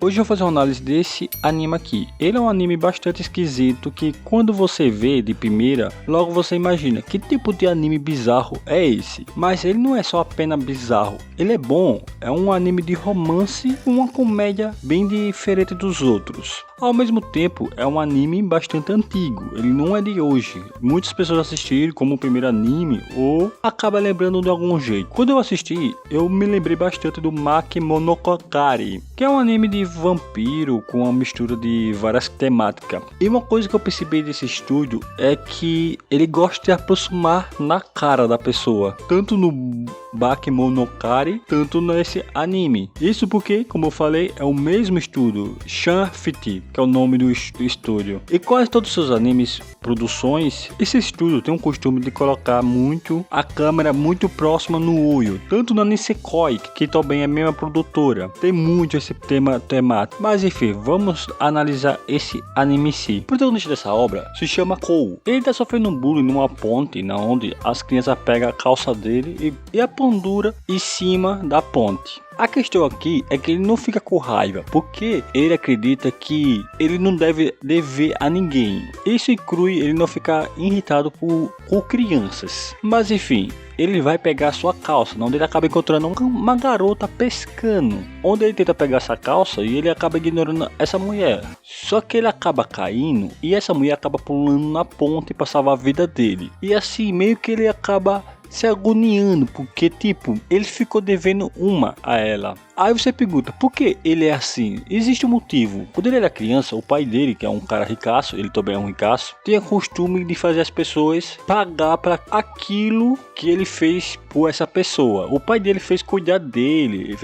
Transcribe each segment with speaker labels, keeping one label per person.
Speaker 1: Hoje eu vou fazer uma análise desse anime aqui. Ele é um anime bastante esquisito que quando você vê de primeira, logo você imagina que tipo de anime bizarro é esse. Mas ele não é só apenas bizarro, ele é bom, é um anime de romance, uma comédia bem diferente dos outros. Ao mesmo tempo, é um anime bastante antigo, ele não é de hoje. Muitas pessoas assistiram como o primeiro anime ou acaba lembrando de algum jeito. Quando eu assisti, eu me lembrei bastante do Bakemonogatari, que é um anime de vampiro com uma mistura de várias temáticas. E uma coisa que eu percebi desse estúdio é que ele gosta de aproximar na cara da pessoa, tanto no Bakemonogatari, tanto nesse anime. Isso porque, como eu falei, é o mesmo estúdio, Shanfiti, que é o nome do estúdio. E quase todos os seus animes, produções, esse estúdio tem um costume de colocar muito a câmera muito próxima no olho, tanto na Nisekoi, que também é a mesma produtora. Tem muito esse tema temático. Mas enfim, vamos analisar esse anime em si. O protagonista dessa obra se chama Kou. Ele está sofrendo um bullying numa ponte, na onde as crianças pegam a calça dele e a pendura em cima da ponte. A questão aqui é que ele não fica com raiva, porque ele acredita que ele não deve dever a ninguém. Isso inclui ele não ficar irritado com crianças. Mas enfim, ele vai pegar sua calça, onde ele acaba encontrando uma garota pescando, onde ele tenta pegar essa calça e ele acaba ignorando essa mulher. Só que ele acaba caindo e essa mulher acaba pulando na ponte para salvar a vida dele. E assim meio que ele acaba se agoniando, porque tipo, ele ficou devendo uma a ela. Aí você pergunta, por que ele é assim? Existe um motivo. Quando ele era criança, o pai dele, que é um cara ricaço, ele também é um ricaço, tinha costume de fazer as pessoas pagar para aquilo que ele fez por essa pessoa. O pai dele fez cuidar dele,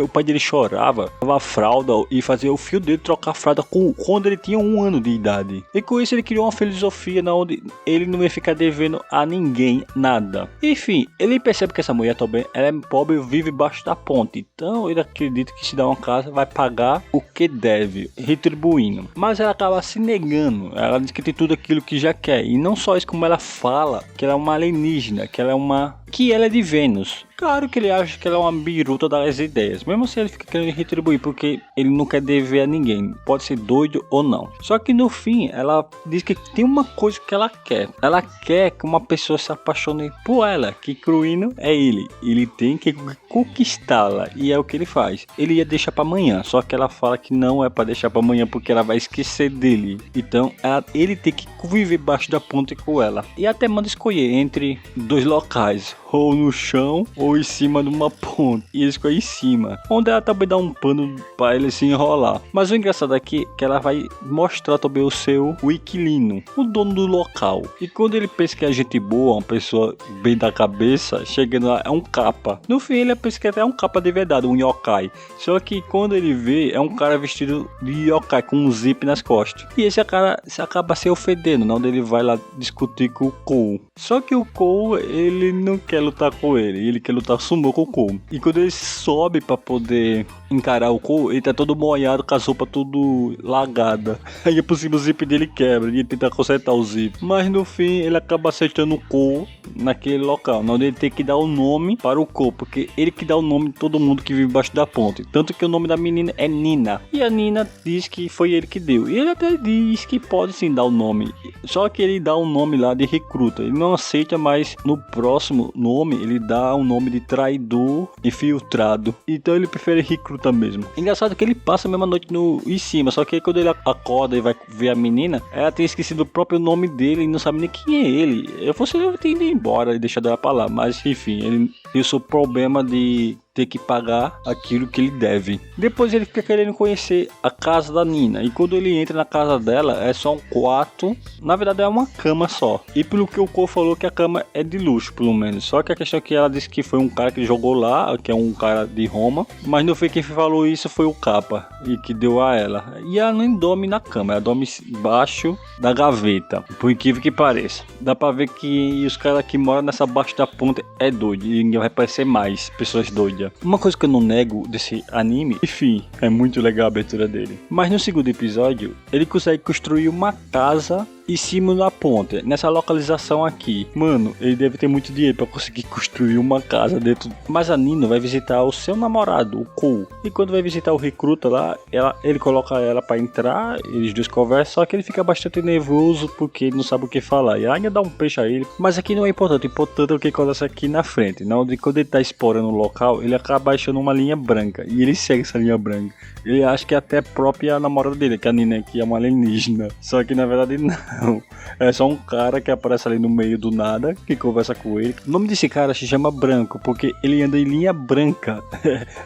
Speaker 1: o pai dele chorava, dava fralda e fazia o filho dele trocar a fralda quando ele tinha 1 ano de idade. E com isso ele criou uma filosofia na onde ele não ia ficar devendo a ninguém nada. Enfim, ele percebe que essa mulher também ela é pobre e vive embaixo da ponte. Então ele acredita que se dá uma casa vai pagar o que deve, retribuindo. Mas ela acaba se negando. Ela diz que tem tudo aquilo que já quer. E não só isso, como ela fala que ela é uma alienígena, que ela é de Vênus. Claro que ele acha que ela é uma biruta das ideias, mesmo se ele fica querendo retribuir, porque ele não quer dever a ninguém, pode ser doido ou não. Só que no fim, ela diz que tem uma coisa que ela quer. Ela quer que uma pessoa se apaixone por ela, que incluindo é ele. Ele tem que conquistá-la, e é o que ele faz. Ele ia deixar para amanhã, só que ela fala que não é para deixar para amanhã, porque ela vai esquecer dele. Então, ele tem que viver embaixo da ponte com ela. E até manda escolher entre 2 locais, ou no chão ou em cima de uma ponte. E ele ficou em cima, onde ela também dá um pano para ele se enrolar. Mas o engraçado aqui é que ela vai mostrar também o inquilino, o dono do local. E quando ele pensa que é gente boa, uma pessoa bem da cabeça, chegando lá é um capa. No fim ele pensa que é um capa de verdade, um yokai. Só que quando ele vê, é um cara vestido de yokai com um zip nas costas. E esse cara se acaba se ofendendo, onde ele vai lá discutir com o Kou. Só que o Kou, ele não quer lutar com ele quer lutar sumô com o Kou. E quando ele sobe pra poder encarar o Kou, ele tá todo molhado, com a roupa tudo lagada. Aí por cima o zip dele quebra e ele tenta consertar o zip. Mas no fim ele acaba acertando o Kou naquele local, onde ele tem que dar o nome para o Kou, porque ele que dá o nome de todo mundo que vive embaixo da ponte. Tanto que o nome da menina é Nina. E a Nina diz que foi ele que deu. E ele até diz que pode sim dar o nome. Só que ele dá um nome lá de recruta. Ele não aceita, mas no próximo nome ele dá um nome de traidor infiltrado. Então ele prefere recruta mesmo. Engraçado que ele passa a mesma noite em cima. Só que aí quando ele acorda e vai ver a menina, ela tem esquecido o próprio nome dele e não sabe nem quem é ele. Eu fosse ter ido embora e deixado ela pra lá. Mas enfim, ele tem o seu problema de ter que pagar aquilo que ele deve. Depois ele fica querendo conhecer a casa da Nina. E quando ele entra na casa dela, é só um quarto. Na verdade é uma cama só. E pelo que o Kou falou, que a cama é de luxo, pelo menos. Só que a questão é que ela disse que foi um cara que jogou lá, que é um cara de Roma. Mas não foi quem falou isso, foi o capa. E que deu a ela. E ela nem dorme na cama, ela dorme embaixo da gaveta. Por incrível que pareça. Dá pra ver que os caras que moram nessa baixa da ponte é doido. E vai aparecer mais pessoas doidas. Uma coisa que eu não nego desse anime, enfim, é muito legal a abertura dele. Mas no segundo episódio, ele consegue construir uma casa em cima da ponte, nessa localização aqui. Mano, ele deve ter muito dinheiro pra conseguir construir uma casa dentro. Mas a Nina vai visitar o seu namorado, o Cole. E quando vai visitar o recruta lá, ele coloca ela pra entrar, eles dois conversam, só que ele fica bastante nervoso porque ele não sabe o que falar. E ainda dá um peixe a ele. Mas aqui não é importante, o importante é o que acontece aqui na frente. Quando ele tá explorando o local, ele acaba achando uma linha branca. E ele segue essa linha branca. Ele acha que é até a própria namorada dele, que a Nina aqui é uma alienígena. Só que na verdade não. É só um cara que aparece ali no meio do nada, que conversa com ele. O nome desse cara se chama Branco, porque ele anda em linha branca.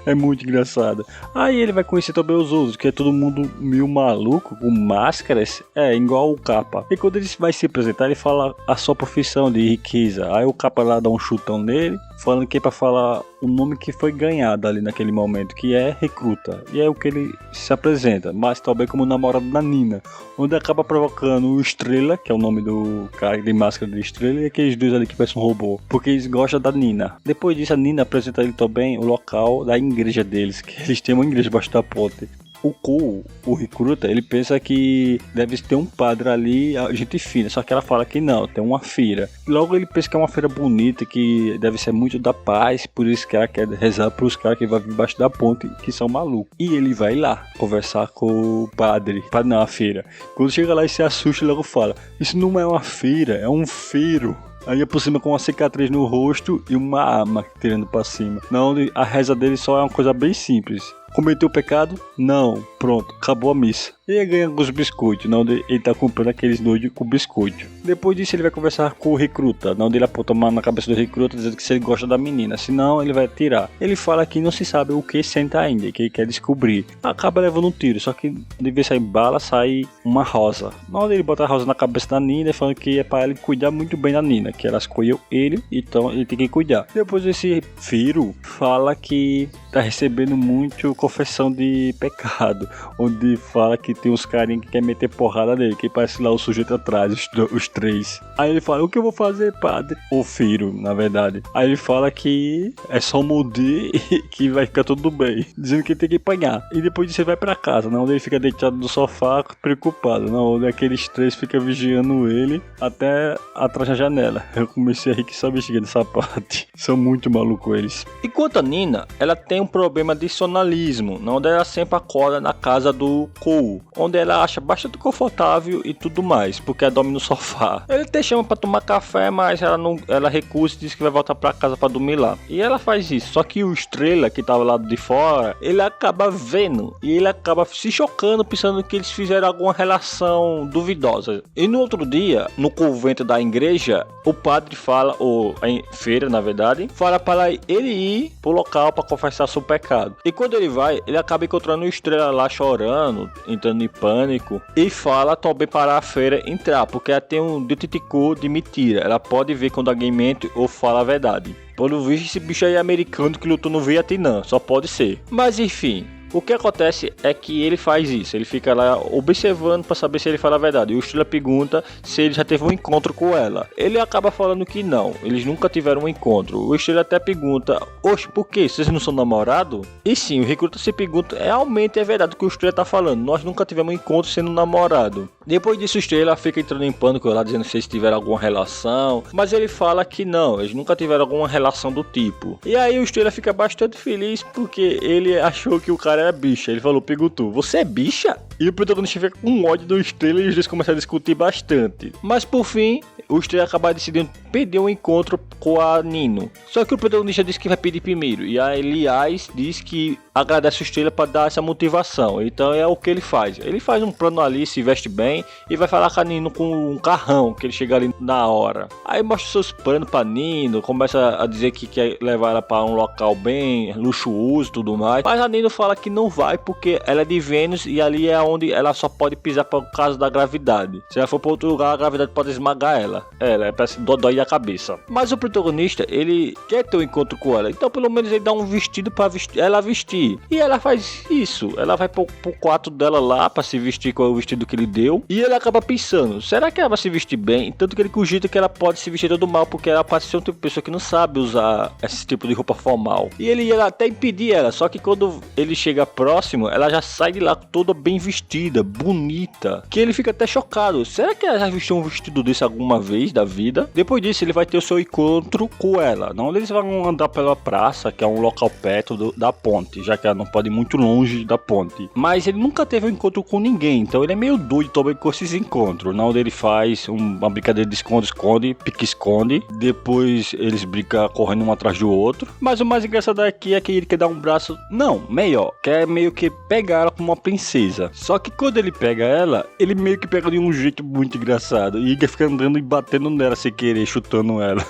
Speaker 1: É muito engraçado. Aí ele vai conhecer também os outros, que é todo mundo meio maluco, com máscaras. Igual o Capa. E quando ele vai se apresentar, ele fala a sua profissão de riqueza. Aí o Capa lá dá um chutão nele, falando que é pra falar o nome que foi ganhado ali naquele momento, que é recruta. E é o que ele se apresenta, mas também como namorado da Nina, onde acaba provocando o Estrela, que é o nome do cara de máscara de Estrela, e aqueles dois ali que parecem um robô, porque eles gostam da Nina. Depois disso, a Nina apresenta ele também o local da igreja deles, que eles têm uma igreja debaixo da ponte. O Cole, o recruta, ele pensa que deve ter um padre ali, gente fina, só que ela fala que não, tem uma feira. Logo ele pensa que é uma feira bonita, que deve ser muito da paz, por isso que ela quer rezar para os caras que vão vir embaixo da ponte, que são malucos. E ele vai lá conversar com o padre na feira. Quando chega lá e se assusta, ele logo fala, isso não é uma feira, é um feiro. Aí por cima com uma cicatriz no rosto e uma arma tirando pra cima. Onde a reza dele só é uma coisa bem simples. Cometeu o pecado? Não. Pronto, acabou a missa. E ele ganha alguns biscoitos, onde ele tá comprando aqueles nojo com biscoito. Depois disso ele vai conversar com o recruta, onde ele aponta a mão na cabeça do recruta dizendo que se ele gosta da menina, senão ele vai atirar. Ele fala que não se sabe o que senta ainda, que ele quer descobrir. Acaba levando um tiro, só que de vez sair bala, sai uma rosa. Onde ele bota a rosa na cabeça da Nina, falando que é para ele cuidar muito bem da Nina, que ela escolheu ele, então ele tem que cuidar. Depois esse Firo fala que tá recebendo muito confissão de pecado, onde fala que tem uns carinhos que quer meter porrada nele, que parece lá o sujeito atrás, os três. Aí ele fala, o que eu vou fazer, padre? O Firo, na verdade. Aí ele fala que é só morder e que vai ficar tudo bem, dizendo que tem que apanhar. E depois disso ele vai pra casa, onde ele fica deitado no sofá, preocupado, onde aqueles três ficam vigiando ele até atrás da janela. Eu comecei a rir que só bexiga nessa parte. São muito malucos eles. Enquanto a Nina, ela tem um problema de sonalismo, onde ela sempre acorda na casa do Cole, onde ela acha bastante confortável e tudo mais, porque ela dorme no sofá. Ele até chama pra tomar café, mas ela recusa e diz que vai voltar pra casa pra dormir lá. E ela faz isso, só que o Estrela, que tava lá de fora, ele acaba vendo e ele acaba se chocando, pensando que eles fizeram alguma relação duvidosa. E no outro dia, no convento da igreja, o padre fala, ou a feira na verdade, fala para ele ir pro local para confessar seu pecado. E quando ele vai, ele acaba encontrando o Estrela lá chorando, entrando em pânico, e fala também para a feira entrar, porque ela tem um detetico de mentira, ela pode ver quando alguém mente ou fala a verdade. Pelo visto, esse bicho aí é americano que lutou no Vietnã, só pode ser. Mas enfim, o que acontece é que ele faz isso, ele fica lá observando para saber se ele fala a verdade. E o Estrela pergunta se ele já teve um encontro com ela. Ele acaba falando que não, eles nunca tiveram um encontro. O Estrela até pergunta, oxe, por que? Vocês não são namorados? E sim, o recruta se pergunta, realmente é verdade o que o Estrela tá falando, nós nunca tivemos um encontro sendo namorado. Depois disso o Estrela fica entrando em pânico lá, dizendo que vocês tiveram alguma relação, mas ele fala que não, eles nunca tiveram alguma relação do tipo. E aí o Estrela fica bastante feliz porque ele achou que o cara era bicha. Ele falou, perguntou, você é bicha? E o protagonista fica com ódio do Estrela e os dois começam a discutir bastante. Mas por fim, o Estrela acaba decidindo perder um encontro com a Nino. Só que o protagonista diz que vai pedir primeiro. E a Elias diz que agradece o Estrela para dar essa motivação. Então é o que ele faz. Ele faz um plano ali, se veste bem e vai falar com a Nino com um carrão, que ele chega ali na hora. Aí mostra seus planos pra Nino, começa a dizer que quer levar ela para um local bem luxuoso e tudo mais. Mas a Nino fala que não vai porque ela é de Vênus e ali é onde ela só pode pisar por causa da gravidade. Se ela for para outro lugar, a gravidade pode esmagar ela. Ela parece dodói da cabeça. Mas o protagonista, ele quer ter um encontro com ela. Então pelo menos ele dá um vestido para ela vestir. E ela faz isso. Ela vai pro quarto dela lá para se vestir com o vestido que ele deu. E ele acaba pensando, será que ela vai se vestir bem? Tanto que ele cogita que ela pode se vestir todo mal, porque ela parece ser um tipo de pessoa que não sabe usar esse tipo de roupa formal. E ele ia até impedir ela, só que quando ele chega próximo, ela já sai de lá toda bem vestida. vestida, bonita, que ele fica até chocado. Será que ela já vestiu um vestido desse alguma vez da vida? Depois disso, ele vai ter o seu encontro com ela. Não, eles vão andar pela praça, que é um local perto da ponte, já que ela não pode ir muito longe da ponte. Mas ele nunca teve um encontro com ninguém, então ele é meio doido também com esses encontros. Não, ele faz uma brincadeira de esconde-esconde, pique-esconde. Depois eles brincam correndo um atrás do outro. Mas o mais engraçado aqui é que ele quer dar um braço... Não, melhor. Quer meio que pegar ela como uma princesa. Só que quando ele pega ela, ele meio que pega de um jeito muito engraçado. E ele fica andando e batendo nela sem querer, chutando ela.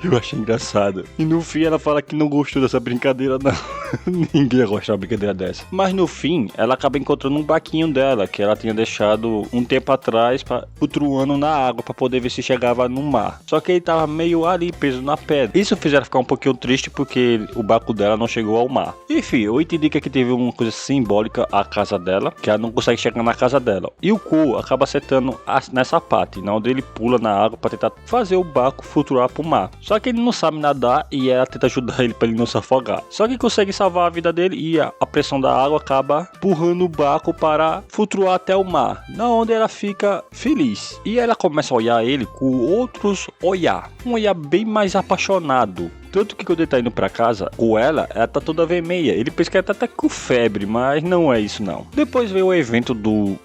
Speaker 1: Eu achei engraçado. E no fim ela fala que não gostou dessa brincadeira, não. Ninguém gosta de uma brincadeira dessa. Mas no fim, ela acaba encontrando um barquinho dela, que ela tinha deixado um tempo atrás, flutuando na água, pra poder ver se chegava no mar. Só que ele tava meio ali, preso na pedra. Isso fez ela ficar um pouquinho triste, porque o barco dela não chegou ao mar. Enfim, eu entendi que aqui teve uma coisa simbólica à casa dela, que ela não consegue chegar na casa dela. E o Ko acaba acertando nessa parte, onde ele pula na água pra tentar fazer o barco flutuar pro mar. Só que ele não sabe nadar e ela tenta ajudar ele pra ele não se afogar. Só que consegue salvar a vida dele e a pressão da água acaba empurrando o barco para flutuar até o mar, onde ela fica feliz. E ela começa a olhar ele com outros olhar, um olhar bem mais apaixonado. Tanto que quando ele tá indo pra casa com ela tá toda vermelha. Ele pensa que ela tá até com febre, mas não é isso não. Depois veio o evento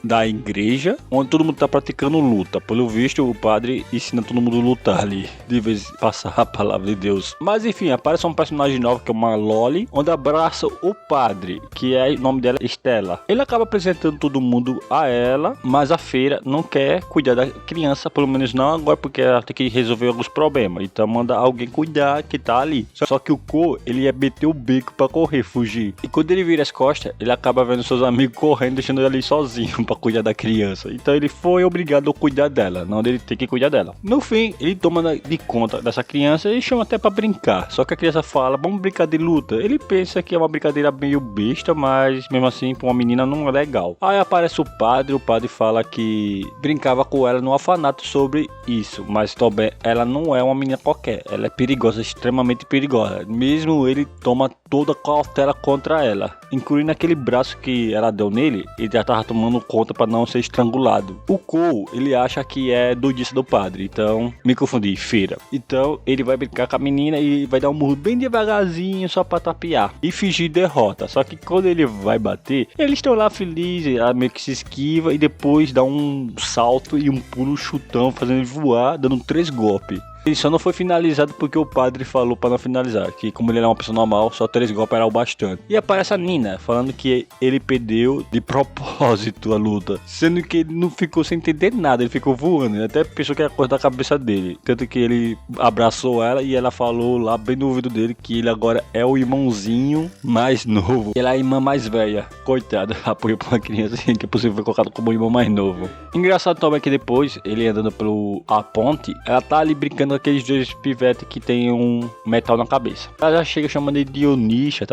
Speaker 1: da igreja, onde todo mundo tá praticando luta. Pelo visto, o padre ensina todo mundo a lutar ali, de vez em passar a palavra de Deus. Mas enfim, aparece um personagem novo, que é uma Loli, onde abraça o padre, que o nome dela é Estela. Ele acaba apresentando todo mundo a ela, mas a feira não quer cuidar da criança, pelo menos não agora, porque ela tem que resolver alguns problemas. Então manda alguém cuidar, que tá ali. Só que o Ko, ele ia meter o bico pra correr, fugir. E quando ele vira as costas, ele acaba vendo seus amigos correndo, deixando ele ali sozinho pra cuidar da criança. Então ele foi obrigado a cuidar dela, não ele tem que cuidar dela. No fim, ele toma de conta dessa criança e chama até pra brincar. Só que a criança fala, vamos brincar de luta. Ele pensa que é uma brincadeira meio besta, mas mesmo assim, pra uma menina não é legal. Aí aparece o padre fala que brincava com ela no orfanato sobre isso. Mas também, ela não é uma menina qualquer. Ela é perigosa, extremamente perigosa. Mesmo ele toma toda a cautela contra ela, incluindo aquele braço que ela deu nele. Ele já tava tomando conta para não ser estrangulado. O Ko, ele acha que é doidice do padre, então me confundi, feira. Então ele vai brincar com a menina e vai dar um murro bem devagarzinho só para tapear e fingir derrota. Só que quando ele vai bater, eles estão lá felizes, ela meio que se esquiva e depois dá um salto e um pulo chutão, fazendo ele voar, dando 3 golpes. Ele só não foi finalizado porque o padre falou pra não finalizar, que como ele era uma pessoa normal, só 3 golpes era o bastante. E aparece a Nina, falando que ele perdeu de propósito a luta, sendo que ele não ficou sem entender nada, ele ficou voando, ele até pensou que ia cortar a cabeça dele. Tanto que ele abraçou ela e ela falou lá bem no ouvido dele que ele agora é o irmãozinho mais novo. Ela é a irmã mais velha. Coitada, apoio pra uma criança que é possível foi colocado como irmão mais novo. Engraçado também que depois, ele andando pela ponte, ela tá ali brincando aqueles 2 pivetes que tem um metal na cabeça. Ela já chega chamando ele de Dioníssia,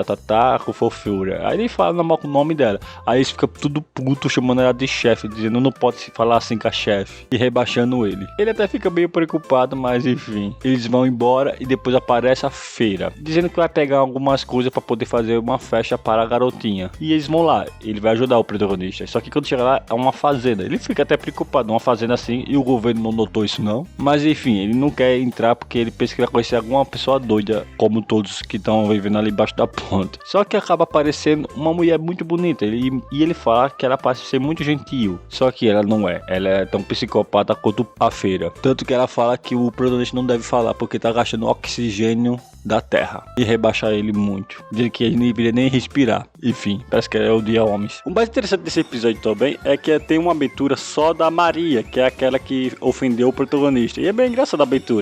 Speaker 1: com fofura. Aí ele fala normal com o nome dela. Aí eles ficam tudo puto chamando ela de chefe, dizendo não pode se falar assim com a chefe. E rebaixando ele. Ele até fica meio preocupado, mas enfim. Eles vão embora e depois aparece a feira, dizendo que vai pegar algumas coisas para poder fazer uma festa para a garotinha. E eles vão lá. Ele vai ajudar o protagonista. Só que quando chega lá é uma fazenda. Ele fica até preocupado. Uma fazenda assim e o governo não notou isso não. Mas enfim, ele não quer entrar porque ele pensa que vai conhecer alguma pessoa doida, como todos que estão vivendo ali embaixo da ponte. Só que acaba aparecendo uma mulher muito bonita e ele fala que ela parece ser muito gentil, só que ela não é. Ela é tão psicopata quanto a feira. Tanto que ela fala que o protagonista não deve falar porque tá gastando oxigênio da terra e rebaixar ele muito, dizendo que ele não deveria nem respirar. Enfim, parece que é o dia homens. O mais interessante desse episódio também é que tem uma abertura só da Maria, que é aquela que ofendeu o protagonista, e é bem engraçada a abertura.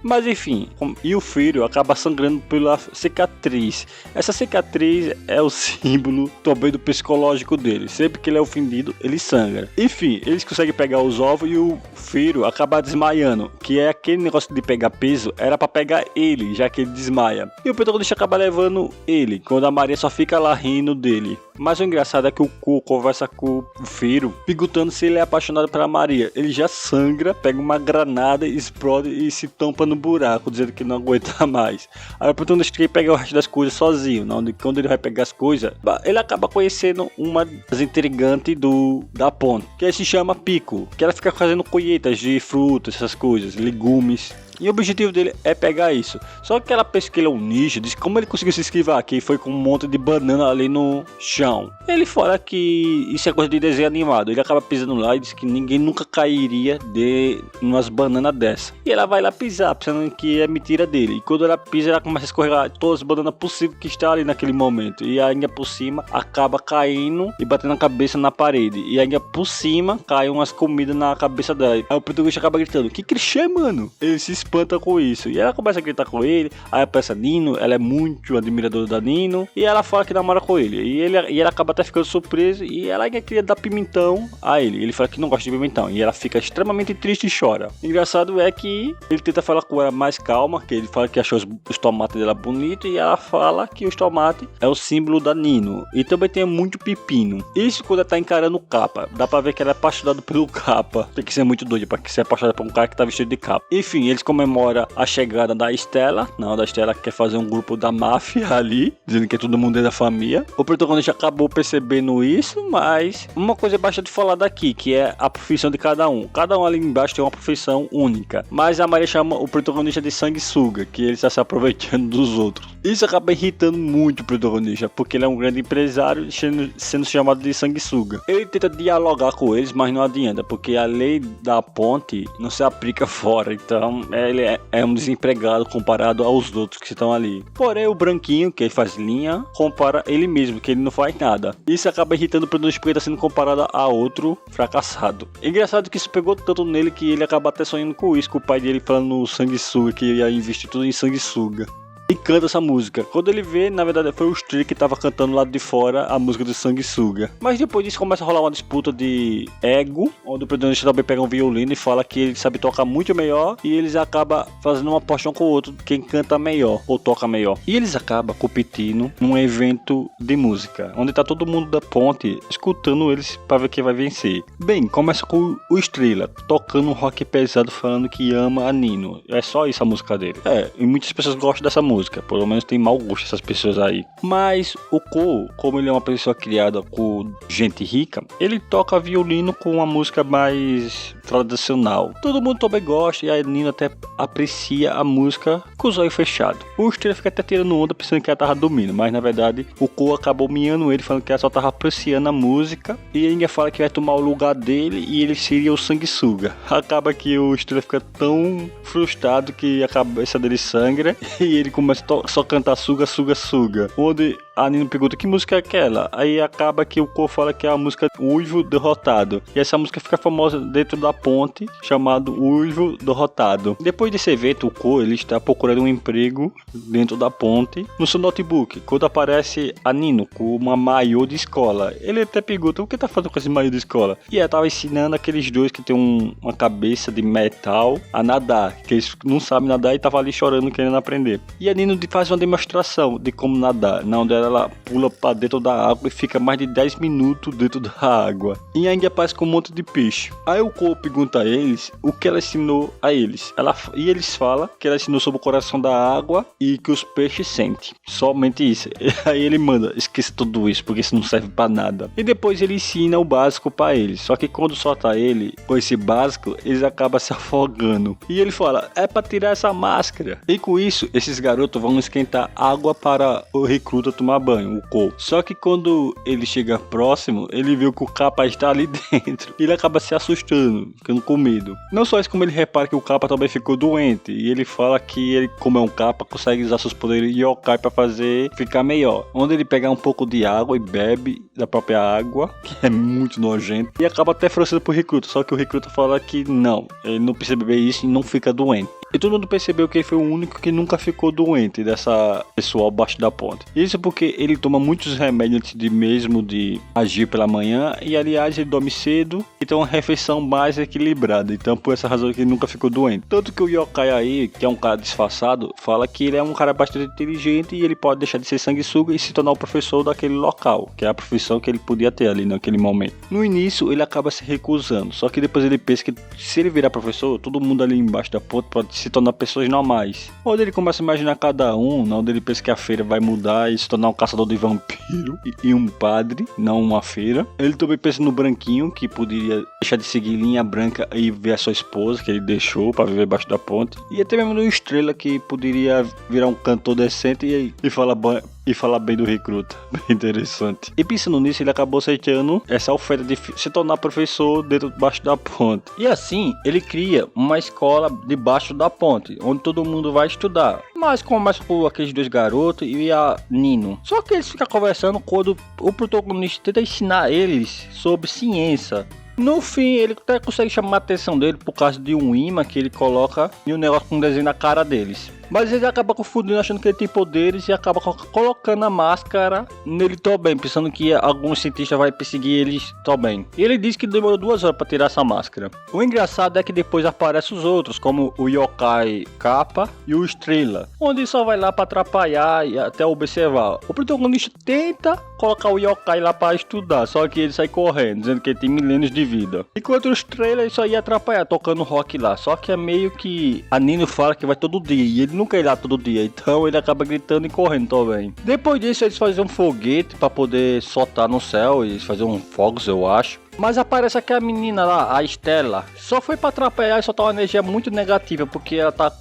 Speaker 1: Mas enfim, e o filho acaba sangrando pela cicatriz. Essa cicatriz é o símbolo também do psicológico dele. Sempre que ele é ofendido, ele sangra. Enfim, eles conseguem pegar os ovos e o filho acaba desmaiando. Que é aquele negócio de pegar peso, era pra pegar ele, já que ele desmaia. E o protagonista acaba levando ele, quando a Maria só fica lá rindo dele. Mas o engraçado é que o Ko conversa com o filho, perguntando se ele é apaixonado pela Maria. Ele já sangra, pega uma granada, explode e se tampa no buraco, dizendo que não aguenta mais. Aí o protagonista quer pegar o resto das coisas sozinho, não? Quando ele vai pegar as coisas, ele acaba conhecendo uma das intrigantes da ponte, que se chama Pico, que ela fica fazendo colheitas de frutas, essas coisas, legumes. E o objetivo dele é pegar isso. Só que ela pensa que ele é um ninja, diz como ele conseguiu se esquivar aqui, foi com um monte de banana ali no chão. Ele fala que isso é coisa de desenho animado. Ele acaba pisando lá e diz que ninguém nunca cairia de umas bananas dessa. E ela vai lá pisar, pensando que é mentira dele. E quando ela pisa, ela começa a escorregar todas as bananas possíveis que está ali naquele momento. E ainda por cima, acaba caindo e batendo a cabeça na parede. E ainda por cima, cai umas comidas na cabeça dela. Aí o protagonista acaba gritando: que clichê, mano! Ele se espanta com isso. E ela começa a gritar com ele. Aí aparece a Nino, ela é muito admiradora da Nino. E ela fala que namora com ele. E ela acaba até ficando surpresa. E ela ainda queria dar pimentão a ele. Ele fala que não gosta de pimentão. E ela fica extremamente triste e chora. Engraçado é que ele tenta falar com ela mais calma. Que ele fala que achou os tomates dela bonitos. E ela fala que os tomates é o símbolo da Nino. E também tem muito pepino. Isso quando ela tá encarando o capa. Dá pra ver que ela é apaixonada pelo capa. Tem que ser muito doido pra ser apaixonada por um cara que tá vestido de capa. Enfim, eles comemora a chegada da Estela. Não, da Estela quer fazer um grupo da máfia ali, dizendo que todo mundo é da família. O protagonista acabou percebendo isso, mas uma coisa é bastante falada aqui, que é a profissão de cada um. Cada um ali embaixo tem uma profissão única. Mas a Maria chama o protagonista de sanguessuga, que ele está se aproveitando dos outros. Isso acaba irritando muito o protagonista, porque ele é um grande empresário sendo chamado de sanguessuga. Ele tenta dialogar com eles, mas não adianta, porque a lei da ponte não se aplica fora, então ele é um desempregado comparado aos outros que estão ali. Porém, o branquinho, que faz linha, compara ele mesmo, que ele não faz nada. Isso acaba irritando o protagonista porque está sendo comparado a outro fracassado. Engraçado que isso pegou tanto nele que ele acaba até sonhando com isso, com o pai dele falando no sanguessuga, que ia investir tudo em sanguessuga. E canta essa música. Quando ele vê, na verdade foi o Stray que tava cantando lá de fora a música do sanguessuga. Mas depois disso começa a rolar uma disputa de ego, onde o protagonista também pega um violino e fala que ele sabe tocar muito melhor, e eles acabam fazendo uma aposta um com o outro, quem canta melhor ou toca melhor. E eles acabam competindo num evento de música, onde tá todo mundo da ponte escutando eles para ver quem vai vencer. Bem, começa com o Estrela tocando um rock pesado, falando que ama a Nino. É só isso a música dele. E muitas pessoas gostam dessa música. Pelo menos tem mau gosto essas pessoas aí. Mas o Ko, como ele é uma pessoa criada com gente rica, ele toca violino com uma música mais tradicional. Todo mundo também gosta e a Nino até aprecia a música com os olhos fechados. O Estrela fica até tirando onda pensando que ela tava dormindo, mas na verdade o Ko acabou miando ele, falando que ela só tava apreciando a música, e ele ainda fala que vai tomar o lugar dele e ele seria o sanguessuga. Acaba que o Estrela fica tão frustrado que a cabeça dele sangra e ele começa a só cantar suga, suga, suga. Onde a Nino pergunta que música é aquela? Aí acaba que o Ko fala que é a música Uivo Derrotado. E essa música fica famosa dentro da ponte, chamado Uivo Derrotado. Depois desse evento, o Ko ele está procurando um emprego dentro da ponte no seu notebook. Quando aparece a Nino com uma maiô de escola, ele até pergunta: o que tá fazendo com esse maiô de escola? E ela tava ensinando aqueles dois que tem uma cabeça de metal a nadar, que eles não sabem nadar e tava ali chorando querendo aprender. E a Nino faz uma demonstração de como nadar, na onde ela pula para dentro da água e fica mais de 10 minutos dentro da água. E ainda aparece com um monte de peixe. Aí o Ko pergunta a eles o que ela ensinou a eles. E eles falam que ela ensinou sobre o coração da água e que os peixes sentem. Somente isso. E aí ele manda: esqueça tudo isso, porque isso não serve para nada. E depois ele ensina o básico para eles. Só que quando solta ele com esse básico, eles acabam se afogando. E ele fala: é para tirar essa máscara. E com isso, esses garotos vão esquentar água para o recruta tomar banho, o Ko. Só que quando ele chega próximo, ele vê que o capa está ali dentro. E ele acaba se assustando, ficando com medo. Não só isso, como ele repara que o capa também ficou doente. E ele fala que ele, como é um capa, consegue usar seus poderes de yokai para fazer ficar melhor. Onde ele pega um pouco de água e bebe da própria água, que é muito nojento. E acaba até forçando pro recruta. Só que o recruta fala que não, ele não precisa beber isso e não fica doente. E todo mundo percebeu que ele foi o único que nunca ficou doente dessa pessoal abaixo da ponte. Isso porque porque ele toma muitos remédios antes de agir pela manhã. E aliás, ele dorme cedo e tem uma refeição mais equilibrada. Então por essa razão que ele nunca ficou doente. Tanto que o yokai aí, que é um cara disfarçado, fala que ele é um cara bastante inteligente e ele pode deixar de ser sanguessuga e se tornar o professor daquele local, que é a profissão que ele podia ter ali naquele momento. No início ele acaba se recusando, só que depois ele pensa que se ele virar professor, todo mundo ali embaixo da ponte pode se tornar pessoas normais. Onde ele começa a imaginar cada um, onde ele pensa que a feira vai mudar e se tornar um caçador de vampiro e um padre, não uma feira. Ele também pensa no branquinho, que poderia deixar de seguir linha branca e ver a sua esposa, que ele deixou para viver embaixo da ponte. E até mesmo no Estrela, que poderia virar um cantor decente e falar bem do recruta. Bem interessante. E pensando nisso, ele acabou aceitando essa oferta de se tornar professor debaixo da ponte. E assim, ele cria uma escola debaixo da ponte, onde todo mundo vai estudar. Mas começa com aqueles dois garotos e a Nino. Só que eles ficam conversando quando o protagonista tenta ensinar eles sobre ciência. No fim, ele até consegue chamar a atenção dele por causa de um imã que ele coloca e um negócio com um desenho na cara deles. Mas ele acaba confundindo, achando que ele tem poderes e acaba colocando a máscara nele também, pensando que algum cientista vai perseguir eles também. E ele diz que demorou 2 horas para tirar essa máscara. O engraçado é que depois aparecem os outros, como o Yokai Kappa e o Estrela, onde só vai lá para atrapalhar e até observar. O protagonista tenta colocar o Yokai lá para estudar, só que ele sai correndo, dizendo que ele tem milênios de vida. Enquanto o Estrela só ia atrapalhar, tocando rock lá. Só que é meio que a Nino fala que vai todo dia e ele nunca ir lá todo dia, então ele acaba gritando e correndo também. Depois disso eles fazem um foguete para poder soltar no céu e fazer um fogos, eu acho. Mas aparece aqui a menina lá, a Estela. Só foi pra atrapalhar e soltar uma energia muito negativa, porque ela tá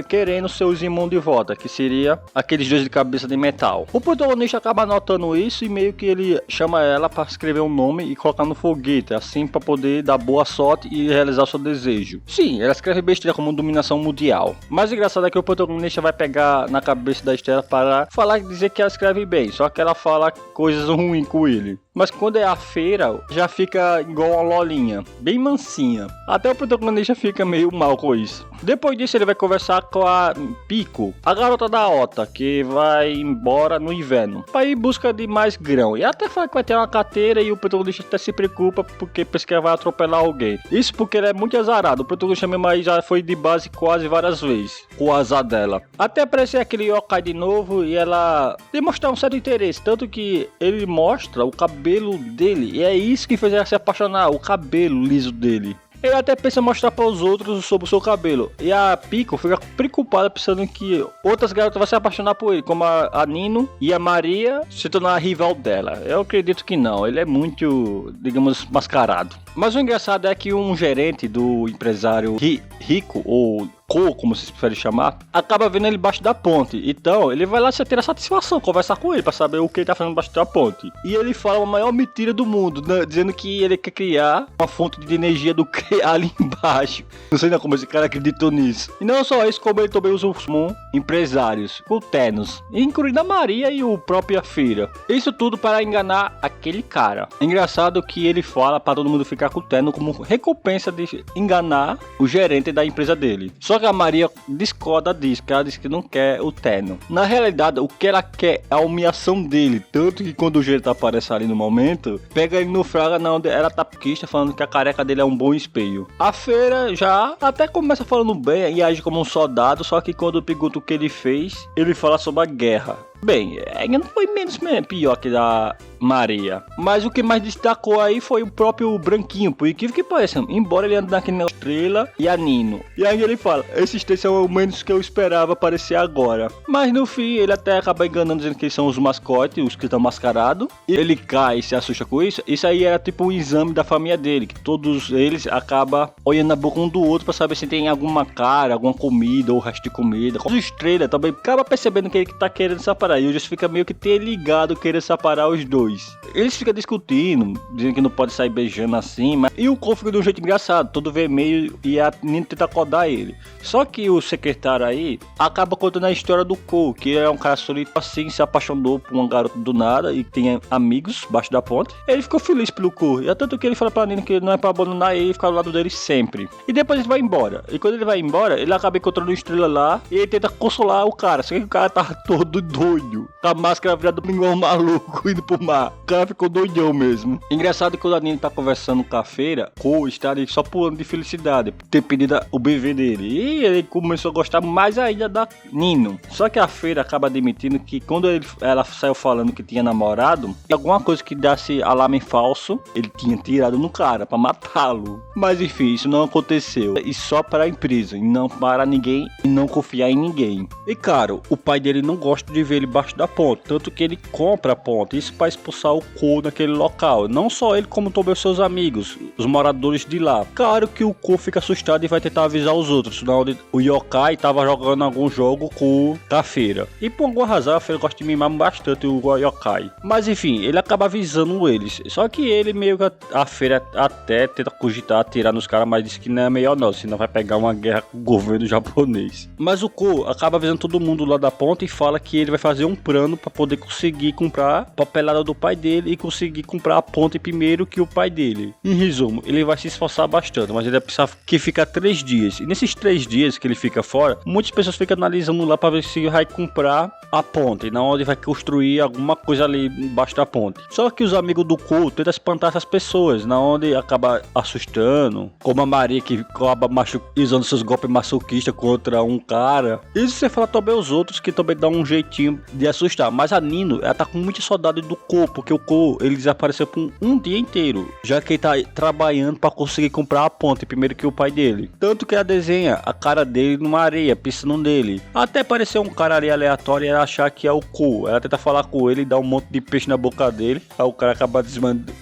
Speaker 1: querendo seus irmãos de volta, que seria aqueles dois de cabeça de metal. O protagonista acaba notando isso e meio que ele chama ela pra escrever um nome e colocar no foguete, assim pra poder dar boa sorte e realizar o seu desejo. Sim, ela escreve besteira como dominação mundial. Mas o engraçado é que o protagonista vai pegar na cabeça da Estela para falar e dizer que ela escreve bem, só que ela fala coisas ruins com ele. Mas quando é a feira, já fica igual uma lolinha, bem mansinha. Até o protagonista fica meio mal com isso. Depois disso ele vai conversar com a Pico, a garota da Ota, que vai embora no inverno, para ir em busca de mais grão. E até fala que vai ter uma carteira e o protagonista até se preocupa porque pensa que vai atropelar alguém. Isso porque ele é muito azarado, o protagonista mesmo aí já foi de base quase várias vezes, com o azar dela. Até aparecer aquele yokai de novo e ela demonstrar um certo interesse, tanto que ele mostra o cabelo dele, e é isso que fez ela se apaixonar, o cabelo liso dele. Ele até pensa em mostrar para os outros sobre o seu cabelo. E a Pico fica preocupada pensando que outras garotas vão se apaixonar por ele, como a Nino e a Maria se tornar a rival dela. Eu acredito que não, ele é muito, digamos, mascarado. Mas o engraçado é que um gerente do empresário rico, ou como vocês preferem chamar, acaba vendo ele embaixo da ponte. Então ele vai lá ter a satisfação, conversar com ele para saber o que ele tá fazendo embaixo da ponte. E ele fala a maior mentira do mundo, né? Dizendo que ele quer criar uma fonte de energia do criar ali embaixo. Não sei como esse cara acreditou nisso. E não só isso, como ele também usa os empresários, o Thanos, incluindo a Maria e o próprio Feira. Isso tudo para enganar aquele cara. Engraçado que ele fala para todo mundo ficar com o Thanos como recompensa de enganar o gerente da empresa dele. Só que a Maria discorda disso, que ela diz que não quer o Thanos. Na realidade, o que ela quer é a humilhação dele. Tanto que quando o gerente aparece ali no momento, pega ele no fraga, não, ela tá piquista, falando que a careca dele é um bom espelho. A Feira já até começa falando bem e age como um soldado, só que quando pergunta o que ele fez, ele fala sobre a guerra. Bem, ainda não foi menos pior que da Maria. Mas o que mais destacou aí foi o próprio Branquinho, por incrível que pareça. Embora ele ande naquele Estrela e a Nino. E aí ele fala, esses três são o menos que eu esperava aparecer agora. Mas no fim, ele até acaba enganando, dizendo que eles são os mascotes, os que estão mascarados. E ele cai e se assusta com isso. Isso aí era tipo um exame da família dele, que todos eles acabam olhando na boca um do outro para saber se tem alguma cara, alguma comida ou resto de comida. O Estrela também acaba percebendo que ele tá querendo separar. E o Just fica meio que ter ligado, querer separar os dois. Eles ficam discutindo, dizendo que não pode sair beijando assim, mas... E o Cole fica de um jeito engraçado, todo vermelho, e a Nino tenta acordar ele. Só que o secretário aí acaba contando a história do Cole, que é um cara solitário assim, se apaixonou por uma garota do nada e tem amigos embaixo da ponte. Ele ficou feliz pelo Cole, e tanto que ele fala pra Nino que não é pra abandonar ele e ficar do lado dele sempre. E depois ele vai embora. E quando ele vai embora, ele acaba encontrando uma Estrela lá e ele tenta consolar o cara, só que o cara tá todo doido. doido. Com a máscara virada igual um maluco indo pro mar. O cara ficou doidão mesmo. Engraçado que quando a Nino tá conversando com a feira, Cole está ali só pulando de felicidade por ter pedido o bebê dele. E ele começou a gostar mais ainda da Nino. Só que a feira acaba admitindo que quando ela saiu falando que tinha namorado, alguma coisa que desse alarme falso, ele tinha tirado no cara pra matá-lo. Mas enfim, isso não aconteceu. E só para a empresa, e não para ninguém, e não confiar em ninguém. E claro, o pai dele não gosta de ver ele embaixo da ponte, tanto que ele compra a ponte, isso para expulsar o Cole naquele local. Não só ele, como também os seus amigos, os moradores de lá. Claro que o Cole fica assustado e vai tentar avisar os outros, na onde o Yokai tava jogando algum jogo com a feira. E por alguma razão a feira gosta de mimar bastante o Yokai. Mas enfim, ele acaba avisando eles. Só que ele meio que a feira até tenta cogitar atirar nos caras, mas diz que não é melhor não, senão vai pegar uma guerra com o governo japonês. Mas o Cole acaba avisando todo mundo lá da ponta e fala que ele vai fazer um plano para poder conseguir comprar a papelada do pai dele e conseguir comprar a ponte primeiro que o pai dele. Em resumo, ele vai se esforçar bastante, mas ele vai precisar que fica 3 dias. E nesses 3 dias que ele fica fora, muitas pessoas ficam analisando lá para ver se vai comprar a ponte, na onde vai construir alguma coisa ali embaixo da ponte. Só que os amigos do Cole tentam espantar essas pessoas, na onde acaba assustando, como a Maria que acaba usando seus golpes masoquistas contra um cara. E você fala também os outros que também dão um jeitinho de assustar. Mas a Nino, ela tá com muita saudade do Cole, porque o Cole, ele desapareceu por um dia inteiro, já que ele tá trabalhando para conseguir comprar a ponte primeiro que o pai dele. Tanto que ela desenha a cara dele numa areia, pensando nele. Até apareceu um cara ali aleatório e ela achar que é o Cole. Ela tenta falar com ele e dá um monte de peixe na boca dele. Aí o cara acaba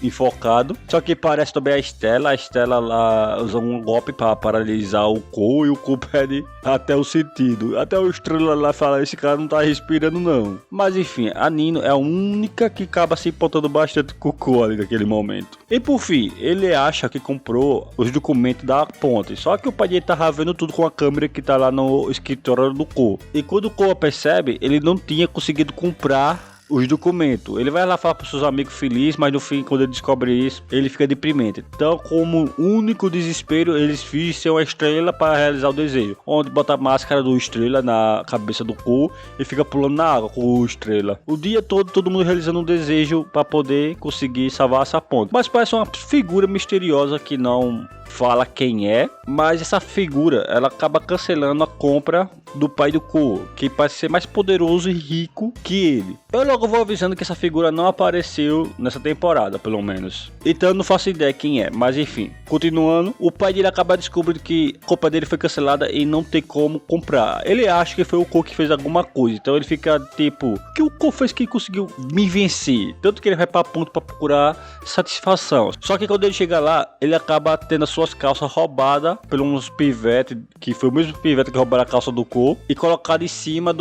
Speaker 1: enfocado. Só que parece também a Estela lá usa um golpe para paralisar o Cole e o Cole perde até o sentido. Até o Estrela lá fala, esse cara não tá respirando não. Mas enfim, a Nino é a única que acaba se importando bastante com o Cole ali naquele momento. E por fim, ele acha que comprou os documentos da ponte. Só que o pai dele tava vendo tudo com a câmera que tá lá no escritório do Cole. E quando o Cole percebe, ele não tinha conseguido comprar os documentos. Ele vai lá falar para seus amigos felizes, mas no fim, quando ele descobre isso, ele fica deprimente. Então, como único desespero, eles fingem ser uma estrela para realizar o desejo. Onde bota a máscara do Estrela na cabeça do Cole e fica pulando na água com o Estrela. O dia todo mundo realizando um desejo para poder conseguir salvar essa ponte. Mas parece uma figura misteriosa que não fala quem é, mas essa figura ela acaba cancelando a compra do pai do Cole, que parece ser mais poderoso e rico que ele. Eu logo vou avisando que essa figura não apareceu nessa temporada, pelo menos. Então eu não faço ideia quem é, mas enfim. Continuando, o pai dele acaba descobrindo que a compra dele foi cancelada e não tem como comprar. Ele acha que foi o Cole que fez alguma coisa, então ele fica tipo, o que o Cole fez que conseguiu me vencer? Tanto que ele vai pra ponto pra procurar satisfação. Só que quando ele chega lá, ele acaba tendo as suas calças roubadas por uns pivetes, que foi o mesmo pivete que roubaram a calça do Cole, e colocado em cima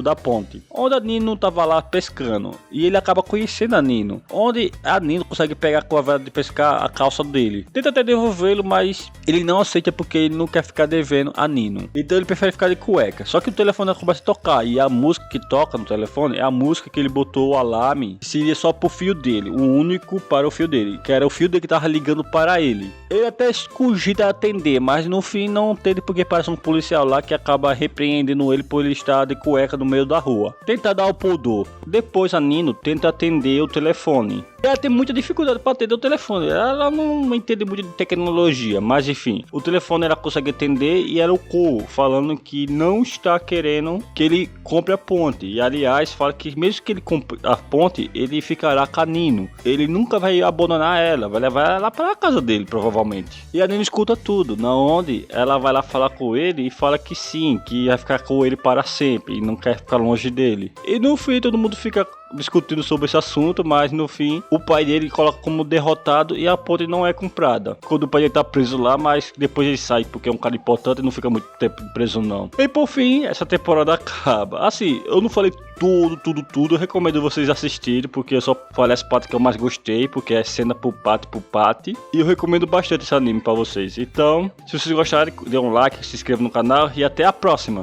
Speaker 1: da ponte, onde a Nino tava lá pescando, e ele acaba conhecendo a Nino, onde a Nino consegue pegar com a vara de pescar a calça dele, tenta até devolvê-lo, mas ele não aceita porque ele não quer ficar devendo a Nino, então ele prefere ficar de cueca. Só que o telefone começa a tocar, e a música que toca no telefone é a música que ele botou o alarme, seria só pro fio dele, o único para o fio dele, que era o fio dele que tava ligando para ele. Ele até cogita atender, mas no fim não atende porque parece um policial lá que acaba repreendendo ele por ele estar de cueca no meio da rua. Tenta dar o pudor. Depois a Nino tenta atender o telefone. Ela tem muita dificuldade para atender o telefone. Ela não entende muito de tecnologia, mas enfim, o telefone ela consegue atender e era o Cole falando que não está querendo que ele compre a ponte. E aliás, fala que mesmo que ele compre a ponte, ele ficará com a Nino. Ele nunca vai abandonar ela, vai levar ela para a casa dele, provavelmente. E a Nino escuta tudo, na onde ela vai lá falar com ele e fala que sim, que vai ficar com ele para sempre e não quer ficar longe dele. E no fim todo mundo fica discutindo sobre esse assunto, mas no fim o pai dele coloca como derrotado e a ponte não é comprada. Quando o pai dele tá preso lá, mas depois ele sai porque é um cara importante e não fica muito tempo preso não. E por fim, essa temporada acaba. Assim, eu não falei tudo, eu recomendo vocês assistirem, porque eu só falei as partes que eu mais gostei, porque é cena por parte, e eu recomendo bastante esse anime pra vocês. Então, se vocês gostarem, dê um like, se inscreva no canal e até a próxima.